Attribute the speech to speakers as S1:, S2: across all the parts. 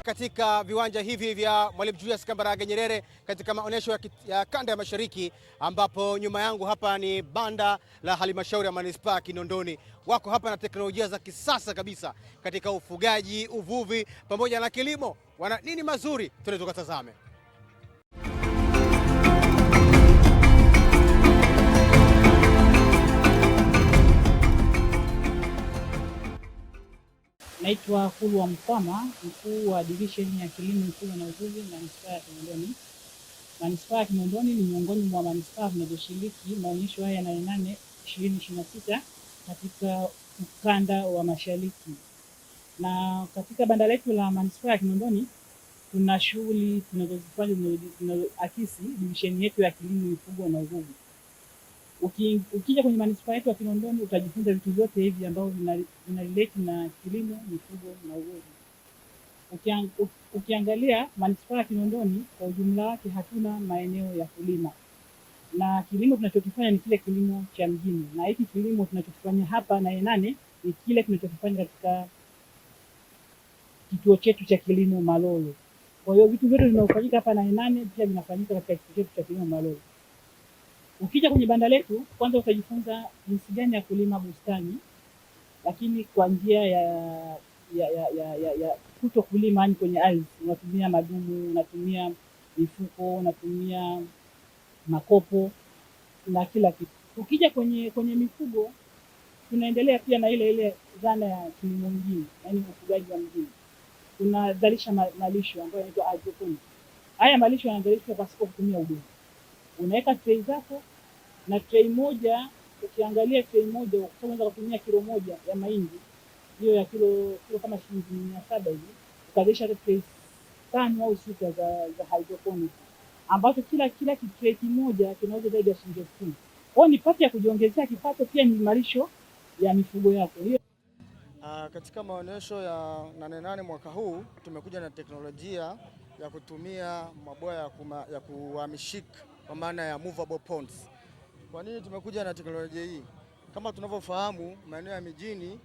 S1: katika viwanja hivi vya Mwalimu Julius Kambarage Nyerere katika maonyesho ya kanda ya Mashariki, ambapo nyuma yangu hapa ni banda la halmashauri ya manispaa ya Kinondoni. Wako hapa na teknolojia za kisasa kabisa katika ufugaji, uvuvi pamoja na kilimo. Wana nini mazuri? Twende tukatazame.
S2: Naitwa Kulwa Mkwama, mkuu wa division ya kilimo, mifugo na uvuvi manispaa ya Kinondoni. Manispaa ya Kinondoni ni miongoni mwa manispaa zinazoshiriki maonyesho haya ya 8 2026 katika ukanda wa Mashariki. Na katika banda letu la manispaa ya Kinondoni tuna shughuli tunazozifanya zinazoakisi division yetu ya kilimo, mifugo na uvuvi. Ukija kwenye manispaa yetu ya Kinondoni utajifunza vitu vyote hivi ambavyo vinarelate na kilimo, mifugo na uvuvi. Ukiangalia manispaa ya Kinondoni kwa ujumla wake hatuna maeneo ya kulima. Na kilimo tunachokifanya ni kile kilimo cha mjini. Na hiki kilimo tunachokifanya hapa na Nane ni kile tunachokifanya katika kituo chetu cha kilimo Malolo. Kwa hiyo vitu vyote vinavyofanyika hapa na Nane pia vinafanyika katika kituo chetu cha kilimo Malolo. Ukija kwenye banda letu kwanza utajifunza jinsi gani ya kulima bustani, lakini kwa njia ya kuto kulima ni kwenye ardhi. Unatumia madumu, unatumia mifuko, unatumia makopo na kila kitu. Ukija kwenye mifugo tunaendelea pia na ile dhana ya kilimo mjini, yaani ufugaji wa mjini. Tunazalisha malisho ambayo yanaitwa hydroponics. Haya malisho yanazalishwa pasipo kutumia udongo. Unaweka tray zako na tray moja, ukiangalia tray moja unaweza kutumia kilo moja ya mahindi, hiyo ya kilo kama shilingi 700 hivi, ukazalisha tray 5 au 6 za hydroponics, ambapo kila tray kimoja kinauza zaidi ya shilingi 10,000. Kwa hiyo ni pati ya kujiongezea kipato, pia ni malisho ya mifugo yako. Hiyo
S3: katika maonyesho ya 8 mwaka huu tumekuja na teknolojia ya kutumia maboya ya kuhamishika kwa maana ya movable ponds. Kwa nini tumekuja na teknolojia hii? Kama tunavyofahamu, maeneo ya mijini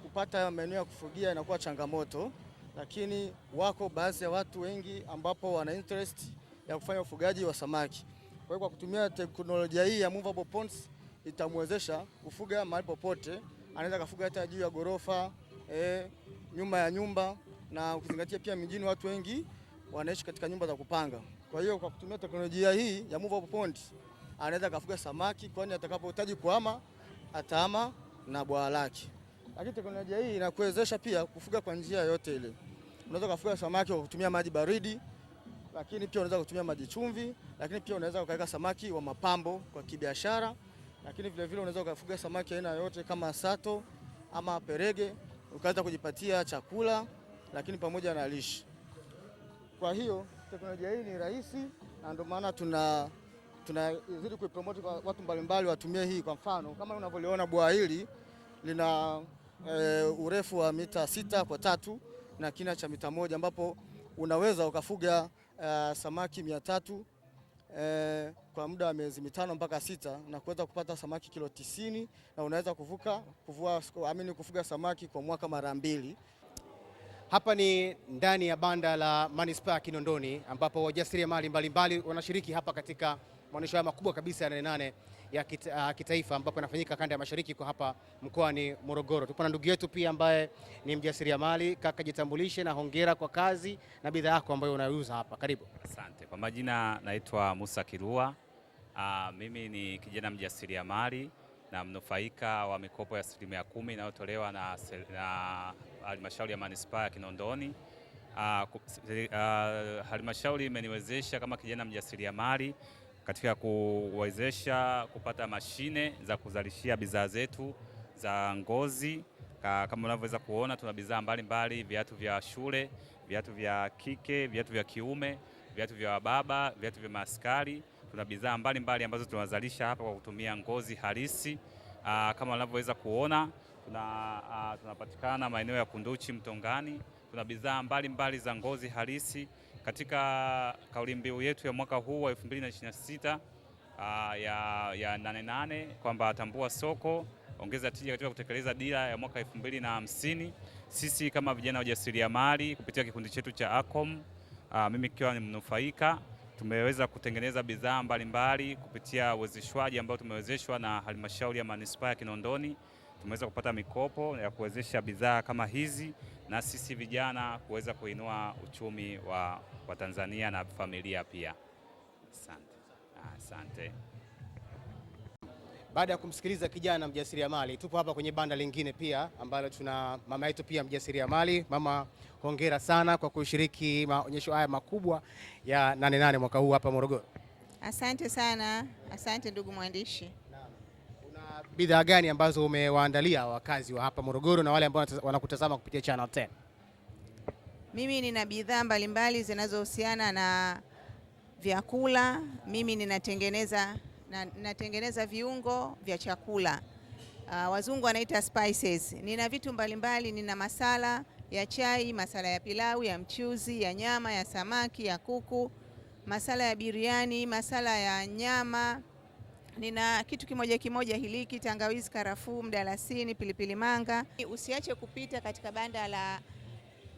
S3: kupata maeneo ya kufugia inakuwa changamoto, lakini wako baadhi ya watu wengi ambapo wana interest ya kufanya ufugaji wa samaki. Kwa hiyo kwa kutumia teknolojia hii ya movable ponds itamwezesha kufuga mahali popote. Anaweza kufuga hata juu ya gorofa, nyuma ya nyumba, na ukizingatia pia mijini watu wengi wanaishi katika nyumba za kupanga. Kwa hiyo kwa kutumia teknolojia hii ya movable pond anaweza kufuga samaki, kwani atakapohitaji kuhama atahama na bwawa lake. Lakini teknolojia hii inakuwezesha pia kufuga kwa njia yote ile. Unaweza kufuga samaki kwa kutumia maji baridi, lakini pia unaweza kutumia maji chumvi, lakini pia unaweza kuweka samaki wa mapambo kwa kibiashara, lakini vile vile unaweza kufuga samaki aina yote kama sato ama perege, ukaweza kujipatia chakula lakini pamoja na lishe. Kwa hiyo teknolojia hii ni rahisi na ndio maana tunazidi kuipromote kwa watu mbalimbali watumie hii. Kwa mfano kama unavyoliona bwawa hili lina urefu wa mita 6 kwa 3 na kina cha mita 1, ambapo unaweza ukafuga samaki 300 kwa muda wa miezi 5 mpaka 6 na kuweza kupata samaki kilo 90, na unaweza kufuga samaki kwa mwaka mara 2.
S1: Hapa ni ndani ya banda la manispaa ya Kinondoni, ambapo wajasiriamali mbalimbali wanashiriki hapa katika maonyesho haya makubwa kabisa ya 8 ya kitaifa, ambapo yanafanyika kanda ya Mashariki kwa hapa mkoani Morogoro. Tupo na ndugu yetu pia ambaye ni mjasiriamali. Kaka, jitambulishe na hongera kwa kazi na bidhaa yako ambayo unauza hapa. Karibu.
S4: Asante. Kwa majina naitwa Musa Kirua. Mimi ni kijana mjasiriamali na mnufaika wa mikopo ya 10% inayotolewa na halmashauri ya manispaa ya Kinondoni. Halmashauri imeniwezesha kama kijana mjasiriamali katika kuwezesha kupata mashine za kuzalishia bidhaa zetu za ngozi. Kama unavyoweza kuona tuna bidhaa mbalimbali, viatu vya shule, viatu vya kike, viatu vya kiume, viatu vya baba, viatu vya maaskari. Tuna bidhaa mbalimbali ambazo tunazalisha hapa kwa kutumia ngozi halisi. Kama unavyoweza kuona tunapatikana maeneo ya Kunduchi, Mtongani. Tuna bidhaa mbalimbali za ngozi halisi. Katika kauli mbiu yetu ya mwaka huu wa 2026 ya 8 kwamba tambua soko ongeza tija katika kutekeleza dira ya mwaka 2050. Sisi kama vijana wajasiriamali kupitia kikundi chetu cha ACOM, mimi kiwa ni mnufaika, tumeweza kutengeneza bidhaa mbalimbali kupitia uwezeshwaji ambao tumewezeshwa na halmashauri ya manispaa ya Kinondoni. Tumeweza kupata mikopo ya kuwezesha bidhaa kama hizi na sisi vijana kuweza kuinua uchumi wa Tanzania na familia pia. Asante.
S1: Baada ya kumsikiliza kijana mjasiriamali, tupo hapa kwenye banda lingine pia ambalo tuna mama yetu pia mjasiriamali. Mama, hongera sana kwa kushiriki maonyesho haya makubwa ya 88 mwaka huu hapa Morogoro.
S5: Asante sana, asante ndugu mwandishi.
S1: Una bidhaa gani ambazo umewaandalia wakazi wa hapa Morogoro na wale ambao wanakutazama kupitia Channel 10?
S5: Mimi nina bidhaa mbalimbali zinazohusiana na vyakula. Mimi ninatengeneza viungo vya chakula. Wazungu wanaita spices. Nina vitu mbalimbali, nina masala ya chai, masala ya pilau, ya mchuzi, ya nyama, ya samaki, ya kuku, masala ya biriani, masala ya nyama. Nina kitu kimoja hiliki, tangawizi, karafuu, mdalasini, pilipili manga. Usiache kupita katika banda la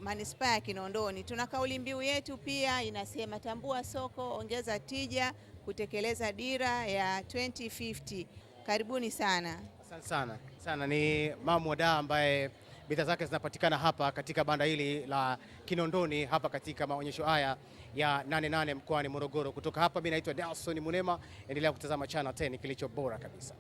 S5: manispaa ya Kinondoni. Tuna kauli mbiu yetu pia inasema tambua soko, ongeza tija, kutekeleza dira ya 2050. Karibuni sana.
S1: Asante sana. Ni Mama Wada ambaye bidhaa zake zinapatikana hapa katika banda hili la Kinondoni hapa katika maonyesho haya ya 88 mkoani Morogoro. Kutoka hapa mimi naitwa Nelson Munema, endelea kutazama Channel 10, kilicho bora kabisa.